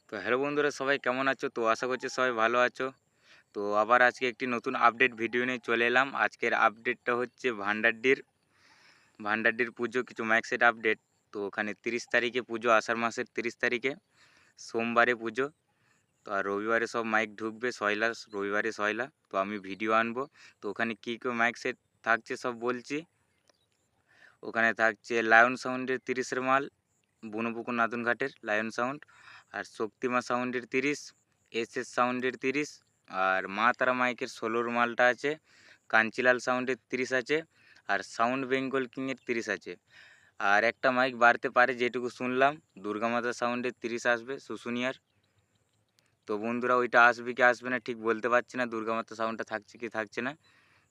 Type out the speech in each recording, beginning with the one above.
তো হ্যালো বন্ধুরা, সবাই কেমন আছো? তো আশা করছি সবাই ভালো আছো। তো আবার আজকে একটি নতুন আপডেট ভিডিও নিয়ে চলে এলাম। আজকের আপডেটটা হচ্ছে ভান্ডারডির পুজো, কিছু মাইক সেট আপডেট। তো ওখানে 30 তারিখে পুজো, আষাঢ় মাসের 30 তারিখে সোমবারে পুজো। তো আর রবিবারে সব মাইক ঢুকবে, সয়লা রবিবারে সয়লা। তো আমি ভিডিও আনবো। তো ওখানে কী কী মাইক সেট থাকছে সব বলছি। ওখানে থাকছে লায়ন সাউন্ডের 30-এর মাল, বনপুকুর নাদনঘাটের লায়ন সাউন্ড। আর শক্তিমা সাউন্ডের 30, এস সাউন্ডের 30, আর মা তারা মাইকের 16-র মালটা আছে। কাঞ্চিলাল সাউন্ডের 30 আছে, আর সাউন্ড বেঙ্গল কিংয়ের 30 আছে। আর একটা মাইক বাড়তে পারে যেটুকু শুনলাম, দুর্গামাতা সাউন্ডের 30 আসবে শুশুনিয়ার। তো বন্ধুরা ওইটা আসবে কি আসবে না ঠিক বলতে পারছি না, দুর্গামাতা সাউন্ডটা থাকছে কি থাকছে না।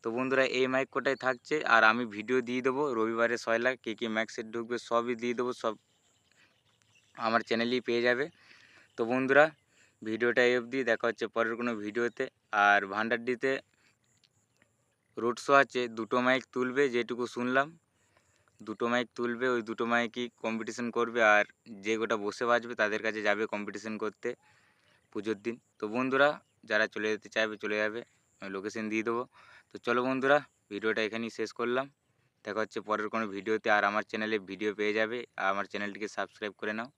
তো বন্ধুরা এই মাইক কোটায় থাকছে, আর আমি ভিডিও দিয়ে দেবো রবিবারে সয়লা কী কী মাইক সেট ঢুকবে সবই দিয়ে দেবো, সব আমার চ্যানেলেই পেয়ে যাবে। তো বন্ধুরা ভিডিওটা এই অবধি, দেখা হচ্ছে পরের কোনো ভিডিওতে। আর ভান্ডারডিতে রোড শো আছে, দুটো মাইক তুলবে যেটুকু শুনলাম, দুটো মাইক তুলবে, ওই দুটো মাইকই কম্পিটিশন করবে, আর যে গোটা বসে বাজবে তাদের কাছে যাবে কম্পিটিশন করতে পুজোর দিন। তো বন্ধুরা যারা চলে যেতে চাইবে চলে যাবে, আমি লোকেশন দিয়ে দেবো। তো চলো বন্ধুরা, ভিডিওটা এখানেই শেষ করলাম। দেখা হচ্ছে পরের কোনো ভিডিওতে। আর আমার চ্যানেলে ভিডিও পেয়ে যাবে, আর আমার চ্যানেলটিকে সাবস্ক্রাইব করে নাও।